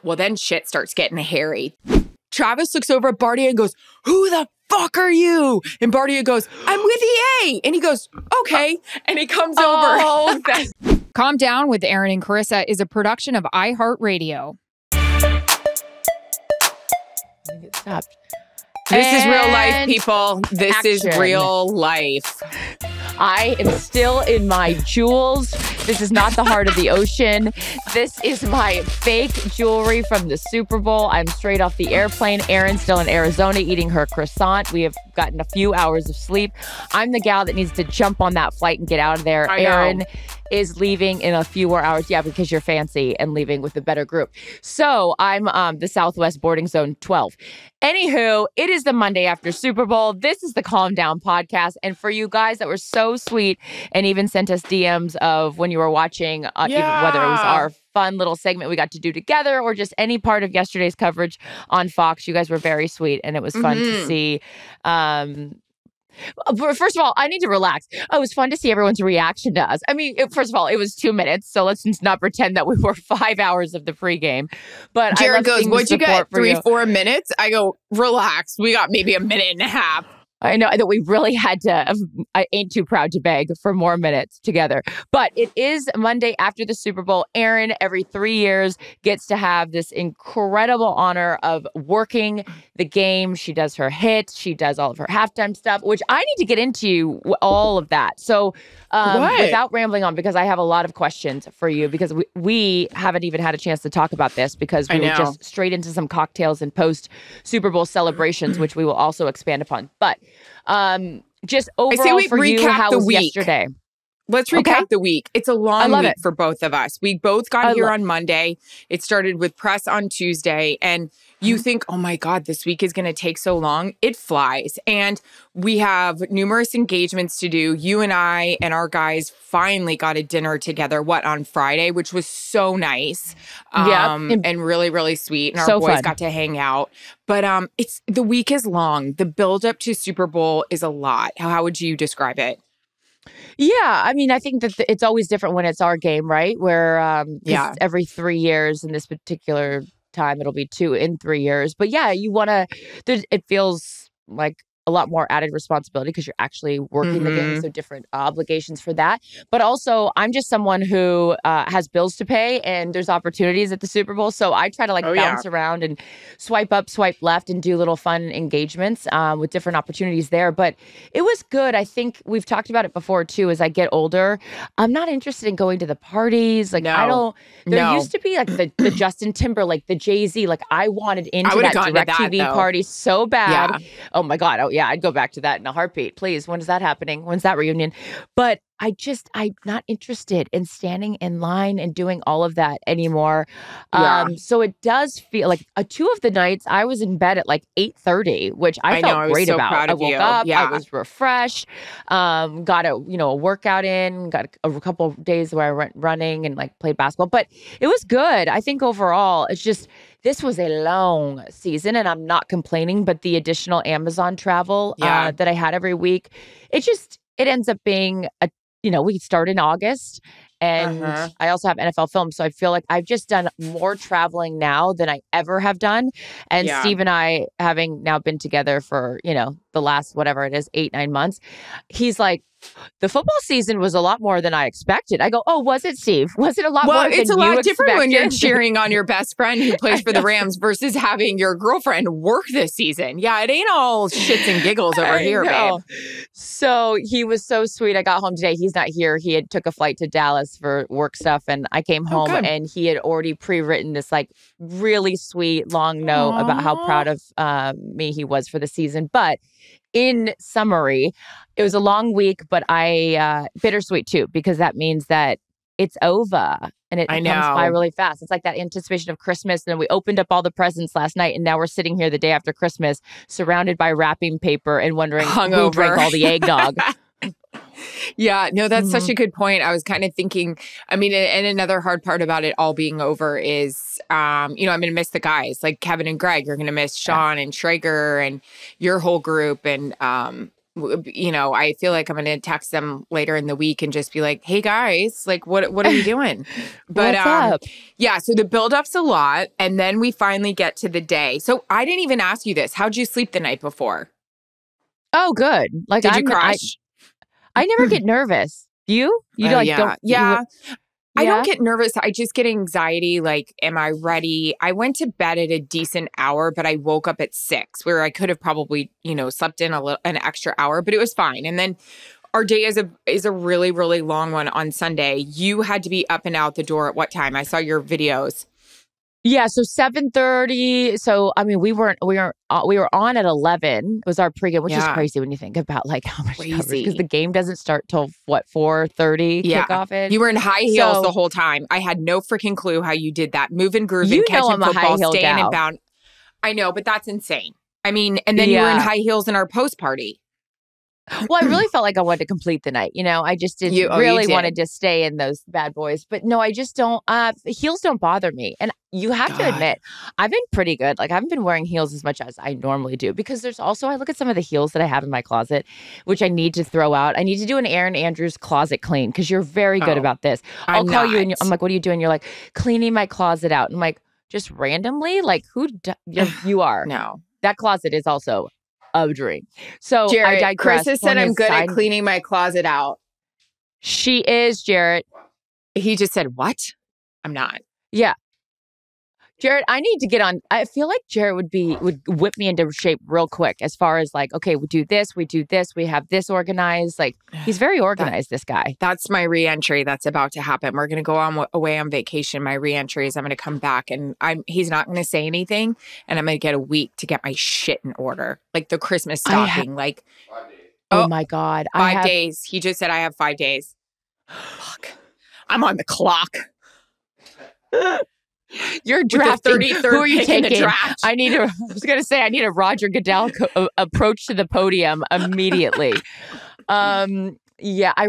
Well, then shit starts getting hairy. Travis looks over at Bardia and goes, "Who the fuck are you?" And Bardia goes, "I'm with EA." And he goes, "Okay." And he comes over. Calm Down with Aaron and Carissa is a production of iHeartRadio. I think it stopped. This is real life, people. This is Action. real life. I am still in my jewels. This is not the heart of the ocean. This is my fake jewelry from the Super Bowl. I'm straight off the airplane. Erin's still in Arizona eating her croissant. We have gotten a few hours of sleep. I'm the gal that needs to jump on that flight and get out of there. Erin is leaving in a few more hours. Yeah, because you're fancy and leaving with a better group. So I'm the Southwest Boarding Zone 12. Anywho, it is the Monday after Super Bowl. This is the Calm Down podcast. And for you guys that were so sweet and even sent us DMs of when you were watching, even whether it was our fun little segment we got to do together or just any part of yesterday's coverage on Fox, you guys were very sweet and it was fun to see. First of all, I need to relax. It was fun to see everyone's reaction to us. I mean, first of all, it was 2 minutes, so let's not pretend that we were 5 hours of the pregame. But Jared goes, "What'd you get? 3-4 minutes?" I go, "Relax. We got maybe a minute and a half." I know that we really had to, I ain't too proud to beg for more minutes together. But it is Monday after the Super Bowl. Erin, every 3 years, gets to have this incredible honor of working the game. She does her hits. She does all of her halftime stuff, which I need to get into all of that. So without rambling on, because I have a lot of questions for you, because we haven't even had a chance to talk about this because we were just straight into some cocktails and post-Super Bowl celebrations, which we will also expand upon. But just overall for you, how was yesterday? Let's recap the week. It's a long week for both of us. We both got here on Monday. It started with press on Tuesday. And you think, oh my God, this week is going to take so long. It flies. And we have numerous engagements to do. You and I and our guys finally got a dinner together, on Friday, which was so nice. And really, really sweet. And our boys got to hang out. But the week is long. The build up to Super Bowl is a lot. How would you describe it? Yeah, I mean, I think that it's always different when it's our game, right? Where every 3 years in this particular time, it'll be 2 in 3 years. But yeah, you want to, it feels like a lot more added responsibility because you're actually working the game. So different obligations for that. But also, I'm just someone who has bills to pay and there's opportunities at the Super Bowl. So I try to bounce around and swipe up, swipe left and do little fun engagements with different opportunities there. But it was good. I think we've talked about it before too. As I get older, I'm not interested in going to the parties. There used to be the Justin Timberlake, the Jay-Z. I wanted into that DirecTV party so bad. Yeah. Oh my God. Oh yeah, I'd go back to that in a heartbeat. Please, when is that happening? When's that reunion? But I'm not interested in standing in line and doing all of that anymore. So it does feel like 2 of the nights I was in bed at 8:30, which I felt great about. I woke up, I was refreshed, got a workout in, got a couple of days where I went running and played basketball. But it was good. I think overall, it's just this was a long season and I'm not complaining, but the additional Amazon travel that I had every week, it ends up being we start in August and I also have NFL film. So I feel like I've just done more traveling now than I ever have done. And Steve and I, having now been together for, the last, whatever it is, 8-9 months, he's like, the football season was a lot more than I expected. I go, oh, was it, Steve? Was it a lot more than you expected? Well, it's a lot different when you're cheering on your best friend who plays for the Rams versus having your girlfriend work this season. Yeah, it ain't all shits and giggles over here, babe. So he was so sweet. I got home today. He's not here. He had took a flight to Dallas for work stuff. And I came home and he had already pre-written this really sweet long note about how proud of me he was for the season. But in summary, it was a long week, but I bittersweet too, because that means that it's over and it comes by really fast. It's like that anticipation of Christmas. And then we opened up all the presents last night and now we're sitting here the day after Christmas surrounded by wrapping paper and wondering who drank all the eggnog. Yeah, no, that's such a good point. I was kind of thinking, and another hard part about it all being over is, I'm going to miss the guys like Kevin and Greg. You're going to miss Sean and Traeger and your whole group. And I feel like I'm going to text them later in the week and just be like, hey guys, like, what are we doing? But, what's up? Yeah. So the build-up's a lot. And then we finally get to the day. So I didn't even ask you this. How'd you sleep the night before? Oh, good. Like, did you crash? I never get nervous. You like, yeah. don't. Yeah. I don't get nervous. I just get anxiety. Like, am I ready? I went to bed at a decent hour, but I woke up at 6, where I could have probably, slept in an extra hour, but it was fine. And then our day is a really, really long one on Sunday. You had to be up and out the door at what time? I saw your videos. Yeah, so 7:30. So I mean, we were on at 11. It was our pregame, which is crazy when you think about like how much coverage, because the game doesn't start till 4:30 kickoff is. You were in high heels the whole time. I had no freaking clue how you did that. Moving, grooving, catching football, staying and bound. I know, but that's insane. I mean, and then you were in high heels in our post party. Well, I really felt like I wanted to complete the night. I just didn't wanted to stay in those bad boys. But no, I just don't. Heels don't bother me. And you have to admit, I've been pretty good. Like, I haven't been wearing heels as much as I normally do, because there's also, I look at some of the heels that I have in my closet, which I need to throw out. I need to do an Erin Andrews closet clean, because you're very good about this. I'll call you and I'm like, what are you doing? You're like, cleaning my closet out. And I'm like, just randomly? Like, you are. No. That closet is also a dream. So Jarrett, I digress. Chris has said I'm good at cleaning my closet out. She is, Jarrett. He just said, what? I'm not. Yeah. Jarrett, I need to get on. I feel like Jarrett would whip me into shape real quick, as far as like, okay, we do this, we have this organized. Like, he's very organized, this guy. That's my reentry that's about to happen. We're going to go away on vacation. My reentry is I'm going to come back, and he's not going to say anything, and I'm going to get a week to get my shit in order. Like the Christmas stocking, like 5 days. Oh my God. 5 days. He just said I have 5 days. Fuck. I'm on the clock. You're drafting. 33rd Who are you taking? The draft. I was going to say, I need a Roger Goodell approach to the podium immediately. Yeah, I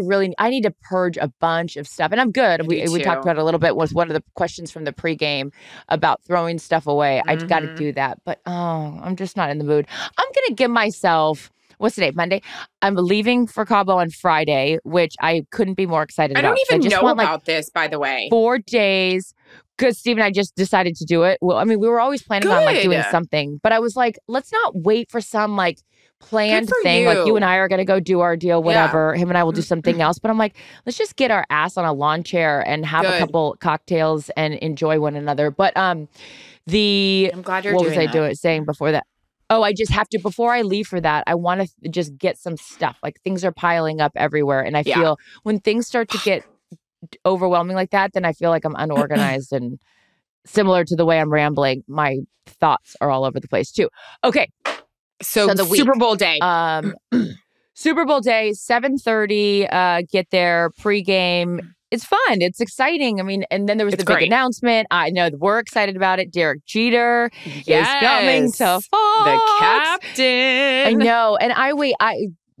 need to purge a bunch of stuff, and I'm good. We talked about it a little bit. Was one of the questions from the pregame about throwing stuff away. I got to do that, but I'm just not in the mood. I'm going to give myself. What's today? Monday. I'm leaving for Cabo on Friday, which I couldn't be more excited about. I don't even know about this, by the way. 4 days. Because Steve and I just decided to do it. Well, I mean, we were always planning on like doing something, but I was like, let's not wait for some like planned thing. Like, you and I are going to go do our deal, whatever. Him and I will do something else. But I'm like, let's just get our ass on a lawn chair and have a couple cocktails and enjoy one another. But I'm glad you're doing that. Saying before that? Oh, I just have to, before I leave for that, I want to just get some stuff. Like, things are piling up everywhere. And I feel when things start to get overwhelming like that, then I feel like I'm unorganized, and similar to the way I'm rambling, my thoughts are all over the place too. Okay. So the Super Bowl day. Super Bowl day, 7:30, get there, pregame. It's fun. It's exciting. I mean, and then there was the big announcement. I know we're excited about it. Derek Jeter is coming to Fox. The captain. I know. And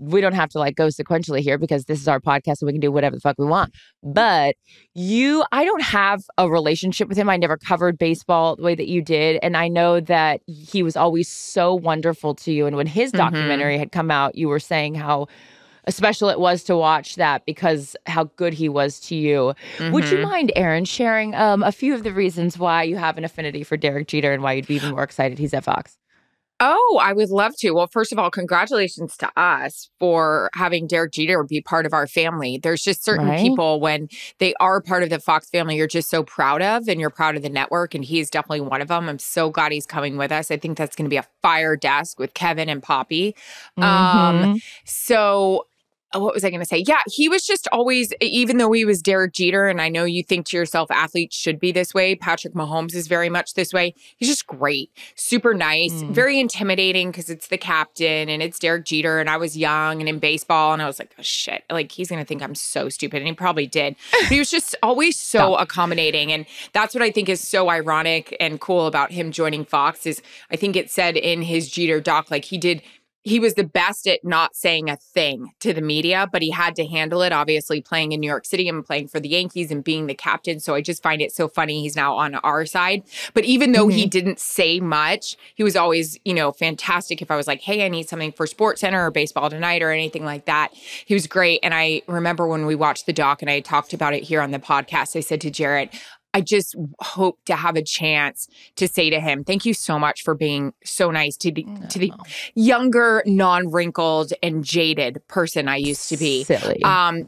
we don't have to like go sequentially here, because this is our podcast and we can do whatever the fuck we want. But I don't have a relationship with him. I never covered baseball the way that you did. And I know that he was always so wonderful to you. And when his documentary had come out, you were saying how special it was to watch that, because how good he was to you. Would you mind, Erin, sharing a few of the reasons why you have an affinity for Derek Jeter and why you'd be even more excited he's at Fox? Oh, I would love to. Well, first of all, congratulations to us for having Derek Jeter be part of our family. There's just certain people, when they are part of the Fox family, you're just so proud of, and you're proud of the network. And he's definitely one of them. I'm so glad he's coming with us. I think that's going to be a fire desk with Kevin and Poppy. So what was I going to say? Yeah, he was just always, even though he was Derek Jeter, and I know you think to yourself, athletes should be this way. Patrick Mahomes is very much this way. He's just great. Super nice. Very intimidating, because it's the captain and it's Derek Jeter. And I was young and in baseball, and I was like, oh shit, like he's going to think I'm so stupid. And he probably did. But he was just always so accommodating. And that's what I think is so ironic and cool about him joining Fox is, I think it said in his Jeter doc, like he did he was the best at not saying a thing to the media, but he had to handle it, obviously playing in New York City and playing for the Yankees and being the captain. So I just find it so funny he's now on our side. But even though he didn't say much, he was always, fantastic. If I was like, hey, I need something for SportsCenter or Baseball Tonight or anything like that, he was great. And I remember when we watched the doc and I talked about it here on the podcast, I said to Jarrett, I just hope to have a chance to say to him, thank you so much for being so nice to the younger, non-wrinkled and jaded person I used to be. Silly.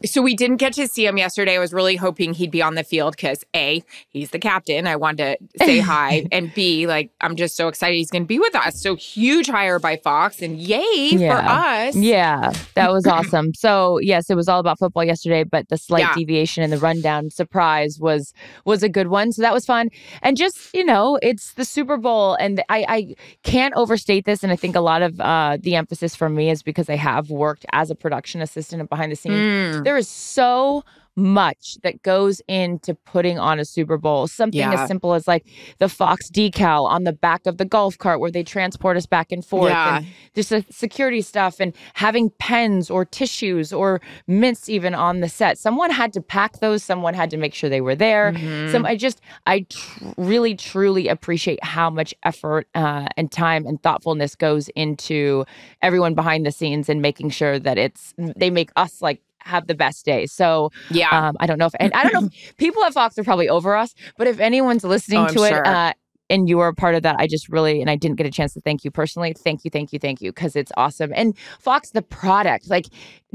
So we didn't get to see him yesterday. I was really hoping he'd be on the field because A, he's the captain. I wanted to say hi. And B, I'm just so excited he's going to be with us. So huge hire by Fox and yay for us. Yeah, that was awesome. So yes, it was all about football yesterday, but the slight deviation in the rundown surprise was a good one. So that was fun. And just, it's the Super Bowl. And I can't overstate this. And I think a lot of the emphasis for me is because I have worked as a production assistant and behind the scenes. There is so much that goes into putting on a Super Bowl. Something as simple as the Fox decal on the back of the golf cart where they transport us back and forth. And just the security stuff and having pens or tissues or mints even on the set. Someone had to pack those. Someone had to make sure they were there. I really, truly appreciate how much effort and time and thoughtfulness goes into everyone behind the scenes and making sure that they make us have the best day. So I don't know if people at Fox are probably over us, but if anyone's listening to it and you are a part of that, I just really, and I didn't get a chance to thank you personally. Thank you, because it's awesome. And Fox, the product,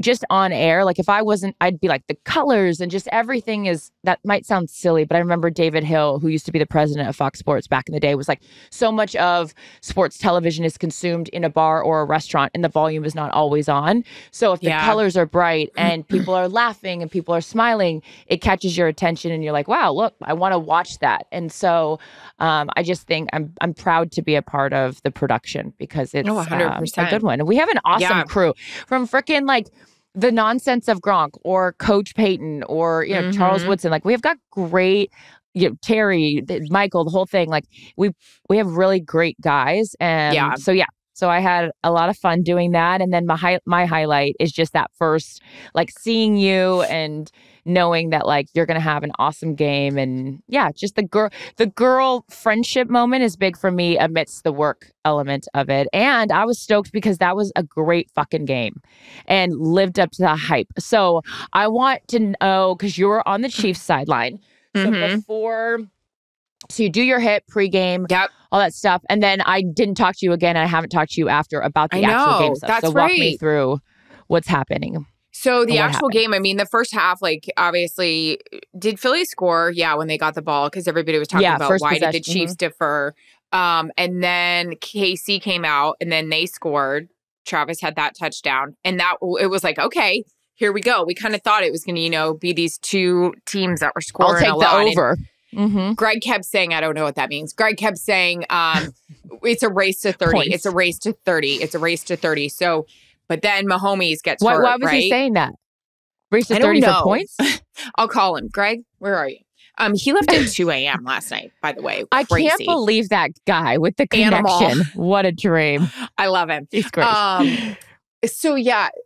just on air, if I wasn't, I'd be the colors and just everything that might sound silly, but I remember David Hill, who used to be the president of Fox Sports back in the day, was so much of sports television is consumed in a bar or a restaurant and the volume is not always on. So if the colors are bright and people are laughing and people are smiling, it catches your attention and you're like, wow, look, I want to watch that. And so I just think I'm proud to be a part of the production because it's 100%. A good one. And we have an awesome crew from freaking the nonsense of Gronk or Coach Payton or, Charles Woodson. We have got great, Terry, Michael, the whole thing. We have really great guys. And so I had a lot of fun doing that. And then my highlight is just that first, seeing you and knowing that you're going to have an awesome game. And just the girl friendship moment is big for me amidst the work element of it. And I was stoked because that was a great fucking game and lived up to the hype. So I want to know, because you were on the Chiefs sideline. So you do your hit pregame, all that stuff. And then I didn't talk to you again. And I haven't talked to you after about the actual game stuff. So walk me through what's happening. So the actual game, the first half, obviously, did Philly score? Yeah, when they got the ball, because everybody was talking about why did the Chiefs defer? And then KC came out, and then they scored. Travis had that touchdown, and it was okay, here we go. We kind of thought it was going to, be these two teams that were scoring a lot. I'll take the over. Greg kept saying, I don't know what that means. Greg kept saying, it's a race to 30. Points. It's a race to 30. It's a race to 30. So, but then Mahomes gets hurt, why was he saying that? Race to 30 for points? I'll call him. Greg, where are you? He left at 2 a.m. last night, by the way. I can't believe that guy with the connection. What a dream. I love him. He's great. So,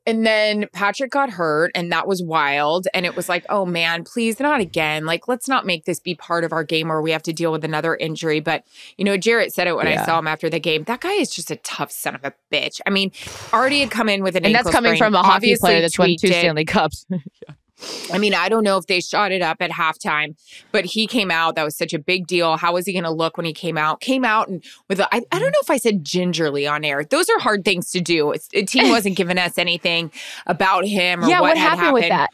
and then Patrick got hurt, and that was wild. And it was oh, man, please, not again. Let's not make this be part of our game where we have to deal with another injury. But, Jarrett said it when I saw him after the game. That guy is just a tough son of a bitch. Already had come in with an ankle sprain. And that's coming from a hockey player that's won 2 Stanley Cups. I don't know if they shot it up at halftime, but he came out. That was such a big deal. How was he going to look when he came out? Came out and with I don't know if I said gingerly on air. Those are hard things to do. The team wasn't giving us anything about him or what happened with that.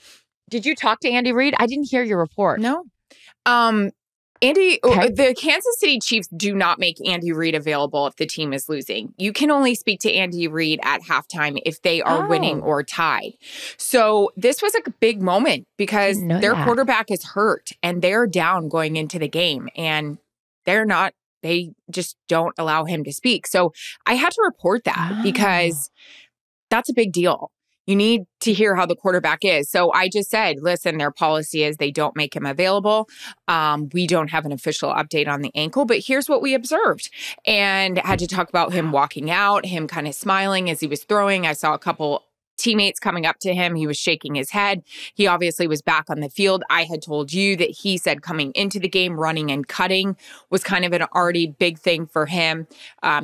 Did you talk to Andy Reid? I didn't hear your report. No. The Kansas City Chiefs do not make Andy Reid available if the team is losing. You can only speak to Andy Reid at halftime if they are winning or tied. So this was a big moment because their quarterback is hurt and they're down going into the game and they just don't allow him to speak. So I had to report that because that's a big deal. You need to hear how the quarterback is. So I just said, listen, their policy is they don't make him available. We don't have an official update on the ankle, but here's what we observed. And had to talk about him walking out, him kind of smiling as he was throwing. I saw a couple teammates coming up to him. He was shaking his head. He obviously was back on the field. I had told you that he said coming into the game, running and cutting was kind of an already big thing for him.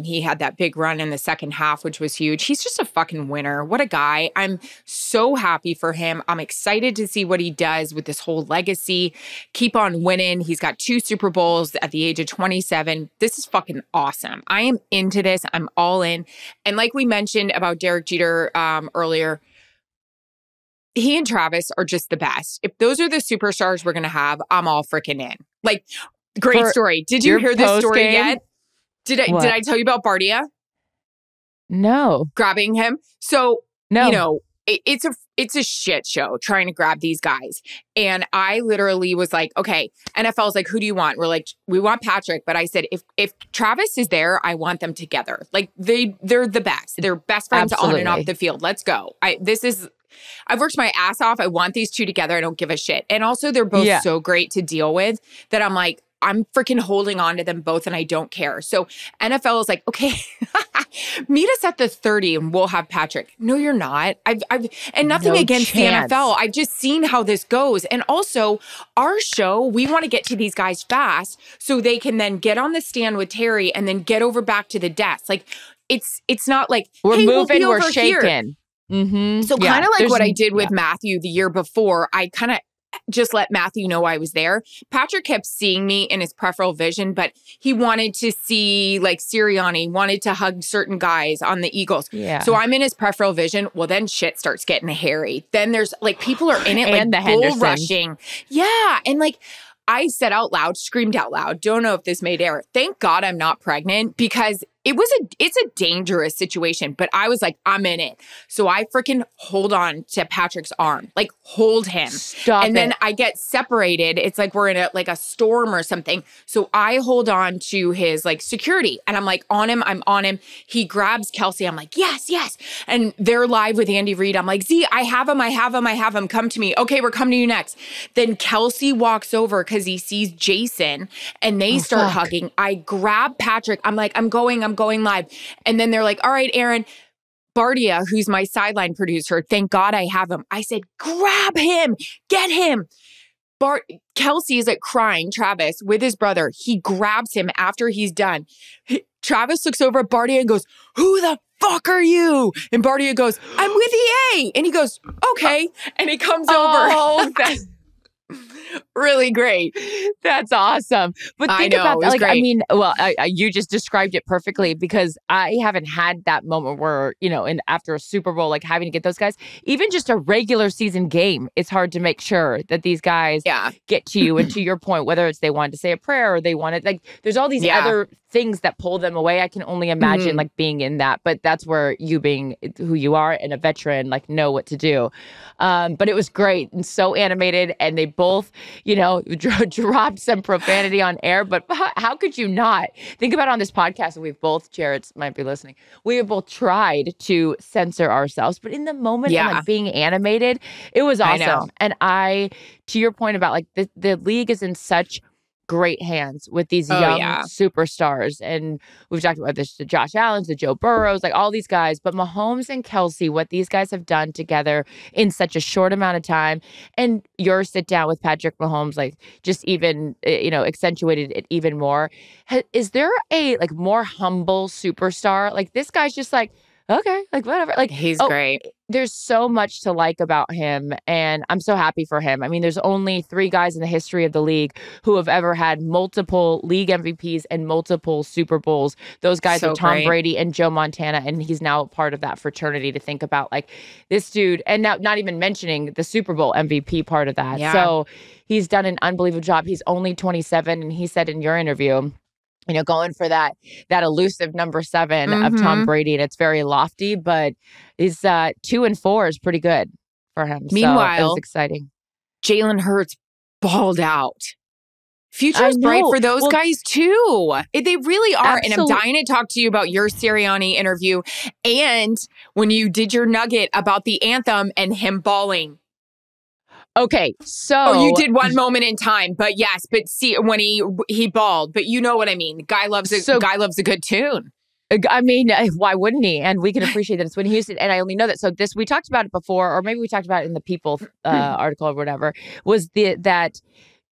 He had that big run in the second half, which was huge. He's just a fucking winner. What a guy. I'm so happy for him. I'm excited to see what he does with this whole legacy. Keep on winning. He's got 2 Super Bowls at the age of 27. This is fucking awesome. I am into this. I'm all in. And like we mentioned about Derek Jeter earlier, he and Travis are just the best. If those are the superstars we're going to have, I'm all freaking in. Like, great story. Did you hear this story yet? Did I tell you about Bardia? No. Grabbing him? So, no. You know, it's a shit show trying to grab these guys. And I literally was like, okay, NFL's like, who do you want? We're like, we want Patrick. But I said, if Travis is there, I want them together. Like they're the best. They're best friends on and off the field. Let's go. I've worked my ass off. I want these 2 together. I don't give a shit. And also they're both so great to deal with that I'm like, I'm freaking holding on to them both and I don't care. So NFL is like, okay, meet us at the 30 and we'll have Patrick. No, you're not. And nothing against the NFL. I've just seen how this goes. And also our show, we want to get to these guys fast so they can then get on the stand with Terry and then get over back to the desk. Like it's not like, we're hey, moving, we'll we're shaking. Mm-hmm. So kind of like what I did with Matthew the year before, I kind of just let Matthew know I was there. Patrick kept seeing me in his peripheral vision, but he wanted to see like Sirianni, wanted to hug certain guys on the Eagles. Yeah. So I'm in his peripheral vision. Well, then shit starts getting hairy. Then there's like people are in it and like bull rushing. Yeah. And like I said out loud, screamed out loud, don't know if this made air. Thank God I'm not pregnant because it's a dangerous situation, but I was like, I'm in it. So I freaking hold on to Patrick's arm, like hold him. And then I get separated. It's like we're in a storm or something. So I hold on to his like security and I'm like on him. I'm on him. He grabs Kelsey. I'm like, yes, yes. And they're live with Andy Reid. I'm like, Z, I have him. Come to me. Okay, we're coming to you next. Then Kelsey walks over because he sees Jason and they start hugging. I grab Patrick. I'm like, I'm going live. And then they're like, all right, Aaron, Bardia, who's my sideline producer, thank God I have him. I said, grab him, get him. Kelsey is like crying, Travis, with his brother. He grabs him after he's done. Travis looks over at Bardia and goes, who the fuck are you? And Bardia goes, I'm with EA. And he goes, okay. And he comes over. That's really great. That's awesome. But think about that. Like, great. I mean, well, you just described it perfectly because I haven't had that moment where, you know, after a Super Bowl, like having to get those guys, even just a regular season game, it's hard to make sure that these guys get to you. And to your point, whether it's they wanted to say a prayer or they wanted, like, there's all these other things that pull them away. I can only imagine like being in that, but that's where you being who you are and a veteran, like know what to do. But it was great and so animated and they both, you know, dropped some profanity on air, but how could you not? Think about it on this podcast, and we've both, Jarrett's might be listening, we have both tried to censor ourselves, but in the moment and like being animated, it was awesome. And to your point about like the league is in such great hands with these young superstars. And we've talked about this, the Josh Allens, the Joe Burrows, like all these guys. But Mahomes and Kelsey, what these guys have done together in such a short amount of time. And your sit down with Patrick Mahomes, like just even, you know, accentuated it even more. Is there a like more humble superstar? Like this guy's just like, okay, like whatever. Like he's great. There's so much to like about him, and I'm so happy for him. I mean, there's only 3 guys in the history of the league who have ever had multiple league MVPs and multiple Super Bowls. Those guys are Tom Brady and Joe Montana, and he's now part of that fraternity to think about like this dude, and now not even mentioning the Super Bowl MVP part of that. Yeah. So he's done an unbelievable job. He's only 27, and he said in your interview, you know, going for that elusive number 7 of Tom Brady, and it's very lofty, but his 2 and 4 is pretty good for him. Meanwhile, so it was exciting. Jalen Hurts balled out. Future's bright for those guys too. They really are. Absolutely. And I'm dying to talk to you about your Sirianni interview and when you did your nugget about the anthem and him bawling. Okay, so you did one moment in time, but yes, but see when he bawled, but you know what I mean. Guy loves a good tune. I mean, why wouldn't he? And we can appreciate that it's Whitney Houston. And I only know that. So we talked about it before, or maybe we talked about it in the People article or whatever, was that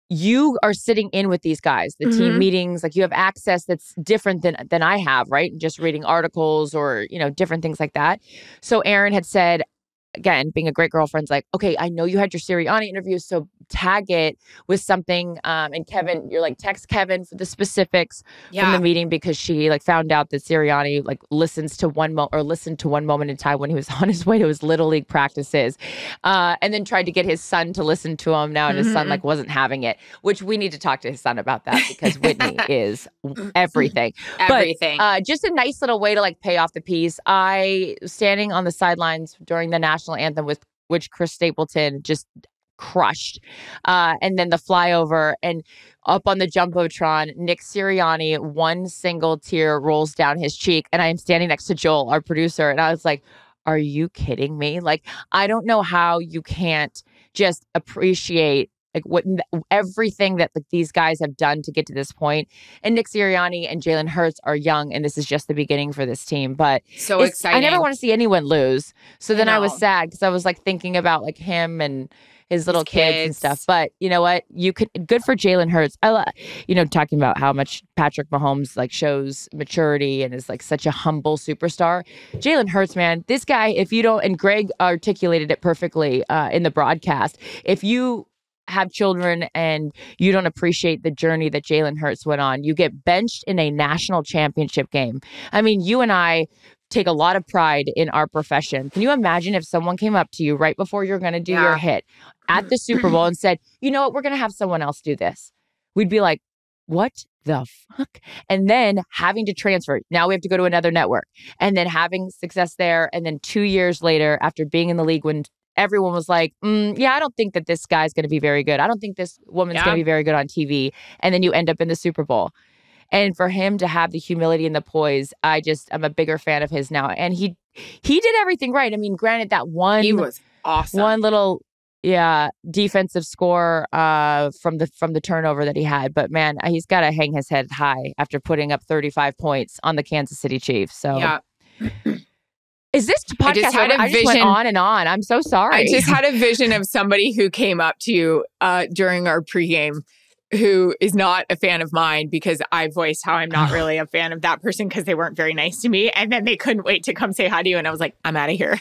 you are sitting in with these guys, the team meetings, like you have access that's different than I have, right? Just reading articles or, different things like that. So Erin had said, again, being a great girlfriend's like, okay, I know you had your Sirianni interview, so tag it with something. And Kevin, you're like, text Kevin for the specifics from the meeting because she found out that Sirianni listened to one moment in time when he was on his way to his Little League practices, and then tried to get his son to listen to him now, and his son wasn't having it. Which we need to talk to his son about that because Whitney is everything. Everything. But, just a nice little way to pay off the piece. I standing on the sidelines during the national anthem with which Chris Stapleton just crushed. And then the flyover and up on the Jumbotron, Nick Sirianni, one single tear rolls down his cheek. And I am standing next to Joel, our producer. And I was like, are you kidding me? I don't know how you can't just appreciate everything that these guys have done to get to this point. And Nick Sirianni and Jalen Hurts are young, and this is just the beginning for this team. But so exciting. I never want to see anyone lose. So then I was sad because I was thinking about him and his little kids and stuff. But you know what? Good for Jalen Hurts. Talking about how much Patrick Mahomes shows maturity and is such a humble superstar. Jalen Hurts, man, this guy, and Greg articulated it perfectly in the broadcast. If you have children and you don't appreciate the journey that Jalen Hurts went on, you get benched in a national championship game. I mean, you and I take a lot of pride in our profession. Can you imagine if someone came up to you right before you're going to do your hit at the Super Bowl and said, you know what, we're going to have someone else do this? We'd be like, what the fuck? And then having to transfer. Now we have to go to another network and then having success there. And then 2 years later, after being in the league when everyone was like, I don't think that this guy's going to be very good. I don't think this woman's going to be very good on TV. And then you end up in the Super Bowl. And for him to have the humility and the poise, I'm a bigger fan of his now. And he did everything right. I mean, granted that he was awesome. One little defensive score from the turnover that he had. But man, he's got to hang his head high after putting up 35 points on the Kansas City Chiefs. So is this podcast? I just went on and on. I'm so sorry. I just had a vision of somebody who came up to you during our pregame who is not a fan of mine because I voiced how I'm not really a fan of that person because they weren't very nice to me. And then they couldn't wait to come say hi to you. And I was like, I'm out of here.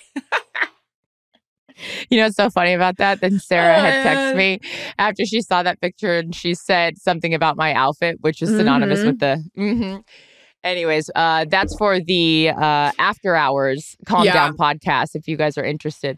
You know what's so funny about that? Then Sarah had texted me after she saw that picture and she said something about my outfit, which is synonymous with the... Anyways, that's for the After Hours Calm Down podcast, if you guys are interested.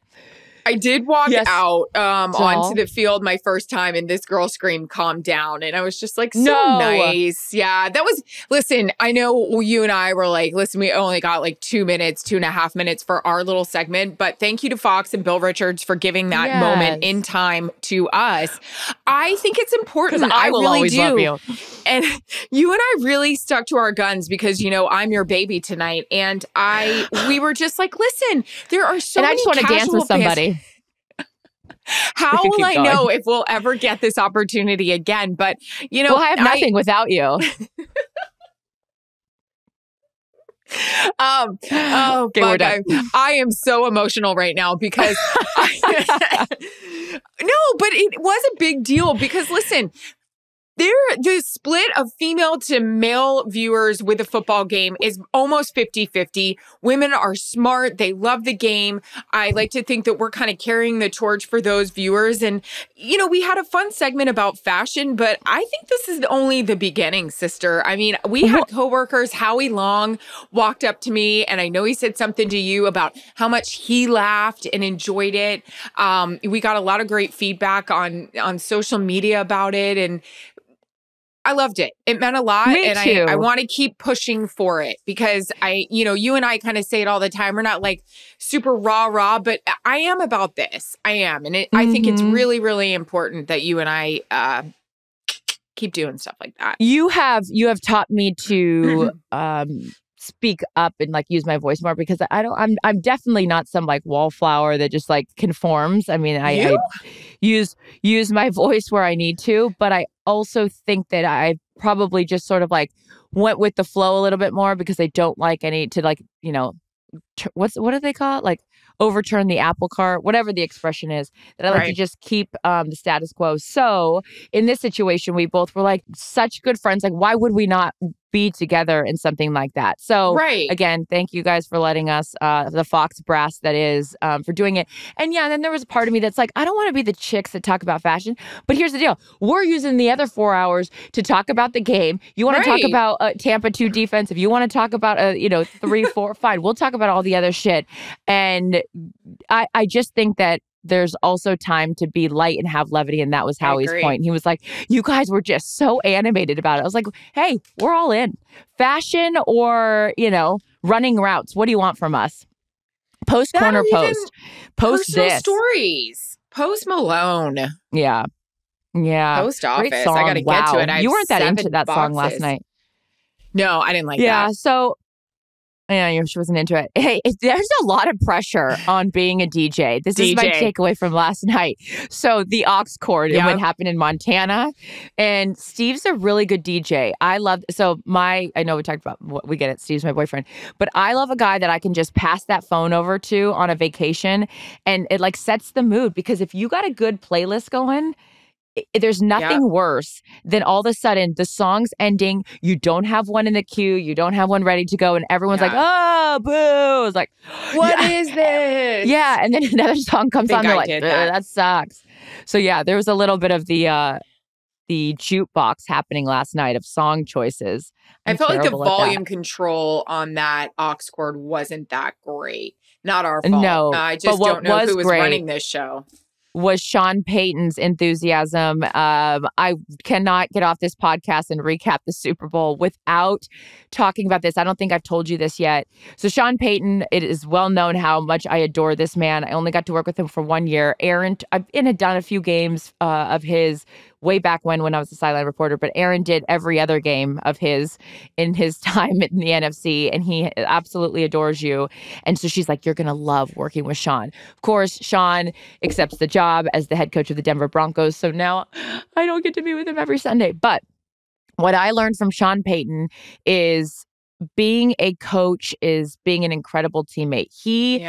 I did walk out onto the field my first time and this girl screamed, calm down. And I was just like, nice. Yeah, that was, listen, I know you and I were like, listen, we only got 2.5 minutes for our little segment. But thank you to Fox and Bill Richards for giving that moment in time to us. I think it's important. I will really always love you. And you and I really stuck to our guns because, I'm your baby tonight. And we were just like, listen, there are so many casual I just want to dance with somebody. How will I know if we'll ever get this opportunity again? But, well, I have nothing without you. Okay, I am so emotional right now because no, but it was a big deal because listen, the split of female to male viewers with a football game is almost 50-50. Women are smart. They love the game. I like to think that we're kind of carrying the torch for those viewers. And, we had a fun segment about fashion, but I think this is only the beginning, sister. I mean, we had coworkers, Howie Long walked up to me, and I know he said something to you about how much he laughed and enjoyed it. We got a lot of great feedback on social media about it. And I loved it. It meant a lot. Me too. I want to keep pushing for it because you and I kind of say it all the time. We're not super rah, but I am about this. I am. And I think it's really, really important that you and I keep doing stuff like that. You have taught me to speak up and like use my voice more, because I'm definitely not some like wallflower that just like conforms. I mean, I use my voice where I need to, but I also think that I probably just sort of like went with the flow a little bit more, because I don't like any to like, what do they call it? Like overturn the apple cart, whatever the expression is, that I like to just keep the status quo. So in this situation, we both were like such good friends. Like, why would we not be together in something like that? So again, thank you guys for letting us, the Fox brass that is, for doing it. And yeah, then there was a part of me that's like, I don't want to be the chicks that talk about fashion, but here's the deal. We're using the other 4 hours to talk about the game. You want to talk about Tampa 2 defense. If you want to talk about, 3, 4, fine. We'll talk about all the other shit. And I just think that there's also time to be light and have levity. And that was Howie's point. He was like, you guys were just so animated about it. I was like, hey, we're all in. Fashion or, running routes. What do you want from us? Post corner post. Post this. Stories. Post Malone. Yeah. Yeah. Post office. I got to get to it. You weren't that into that song last night. No, I didn't like that. Yeah. So she wasn't into it. Hey, there's a lot of pressure on being a DJ. This is my takeaway from last night. So the aux cord, it would happen in Montana. And Steve's a really good DJ. I know we talked about what we get it. Steve's my boyfriend. But I love a guy that I can just pass that phone over to on a vacation. And it like sets the mood. Because if you got a good playlist going, there's nothing worse than all of a sudden the song's ending. You don't have one in the queue. You don't have one ready to go. And everyone's like, oh, boo. It's like, what is this? Yeah. And then another song comes on. They're like, that sucks. So yeah, there was a little bit of the jukebox happening last night of song choices. I felt like the volume control on that aux cord wasn't that great. Not our fault. No. I just don't know who was running this show. Was Sean Payton's enthusiasm. I cannot get off this podcast and recap the Super Bowl without talking about this. I don't think I've told you this yet. So Sean Payton, it is well known how much I adore this man. I only got to work with him for 1 year. Aaron, I've done a few games of his way back when I was a sideline reporter, but Aaron did every other game of his in his time in the NFC, and he absolutely adores you. And so she's like, you're going to love working with Sean. Of course, Sean accepts the job as the head coach of the Denver Broncos. So now I don't get to be with him every Sunday. But what I learned from Sean Payton is being a coach is being an incredible teammate. He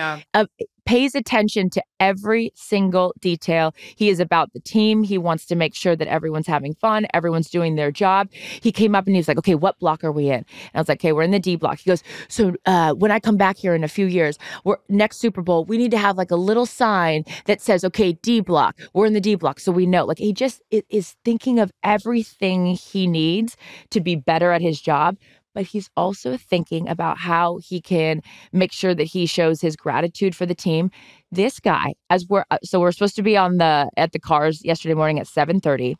pays attention to every single detail. He is about the team. He wants to make sure that everyone's having fun. Everyone's doing their job. He came up and he was like, okay, what block are we in? And I was like, okay, we're in the D block. He goes, so when I come back here in a few years, next Super Bowl, we need to have like a little sign that says, okay, D block. We're in the D block. So we know. Like, he just is thinking of everything he needs to be better at his job. But he's also thinking about how he can make sure that he shows his gratitude for the team. This guy, we're supposed to be at the Cars yesterday morning at 7:30.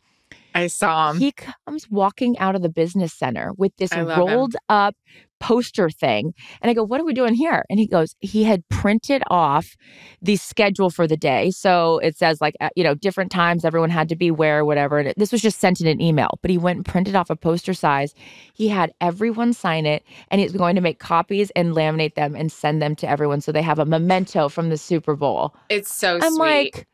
I saw him. He comes walking out of the business center with this rolled up poster thing. And I go, what are we doing here? And he goes, he had printed off the schedule for the day. So it says like, different times everyone had to be where, whatever. And this was just sent in an email, but he went and printed off a poster size. He had everyone sign it, and he's going to make copies and laminate them and send them to everyone so they have a memento from the Super Bowl. It's so I'm sweet. Like,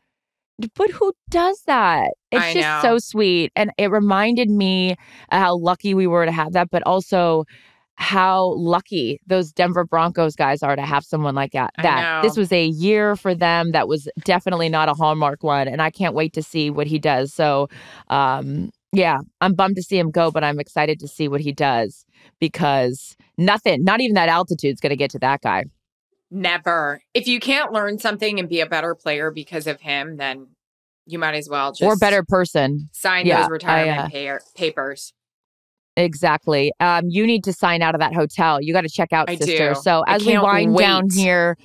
but who does that? It's just so sweet. And it reminded me how lucky we were to have that, but also how lucky those Denver Broncos guys are to have someone like that. This was a year for them that was definitely not a Hallmark one, and I can't wait to see what he does. So, I'm bummed to see him go, but I'm excited to see what he does, because not even that altitude is going to get to that guy. Never. If you can't learn something and be a better player because of him, then you might as well just... Or better person. Sign those retirement papers. Exactly. You need to sign out of that hotel. You got to check out, sister. So as we wind down here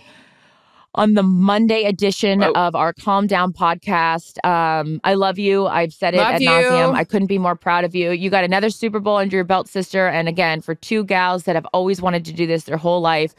on the Monday edition of our Calm Down podcast, I love you. I've said it ad nauseum. I couldn't be more proud of you. You got another Super Bowl under your belt, sister. And again, for two gals that have always wanted to do this their whole life,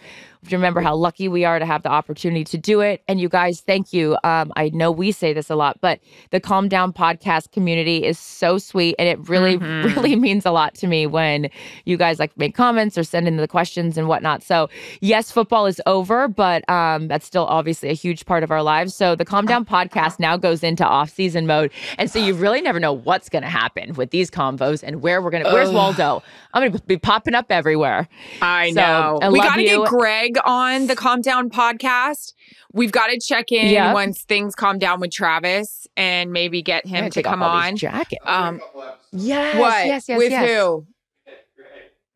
remember how lucky we are to have the opportunity to do it. And you guys, thank you. I know we say this a lot, but the Calm Down podcast community is so sweet. And it really, really means a lot to me when you guys like make comments or send in the questions and whatnot. So yes, football is over, but that's still obviously a huge part of our lives. So the Calm Down podcast now goes into off-season mode. And so you really never know what's going to happen with these convos and where we're going to, where's Waldo? I'm going to be popping up everywhere. I know. We got to get Greg on the Calm Down podcast. We've got to check in once things calm down with Travis and maybe get him to come on. Jacket. Yes. With who?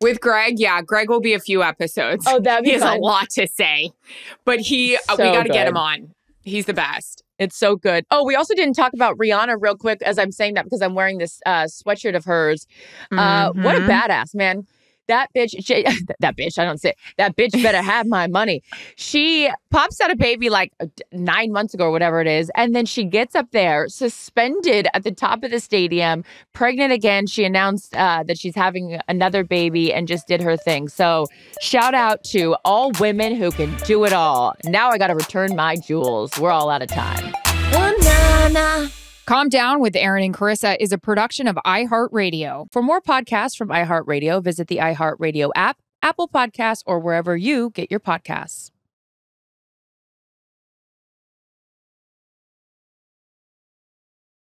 With Greg, yeah. Greg will be a few episodes. Oh, that'd be He has fun. a lot to say, but we got to get him on. He's the best. It's so good. Oh, we also didn't talk about Rihanna real quick as I'm saying that because I'm wearing this sweatshirt of hers. What a badass, man. That bitch, that bitch better have my money. She pops out a baby like 9 months ago or whatever it is. And then she gets up there suspended at the top of the stadium, pregnant again. She announced that she's having another baby and just did her thing. So shout out to all women who can do it all. Now I got to return my jewels. We're all out of time. Calm Down with Aaron and Carissa is a production of iHeartRadio. For more podcasts from iHeartRadio, visit the iHeartRadio app, Apple Podcasts, or wherever you get your podcasts.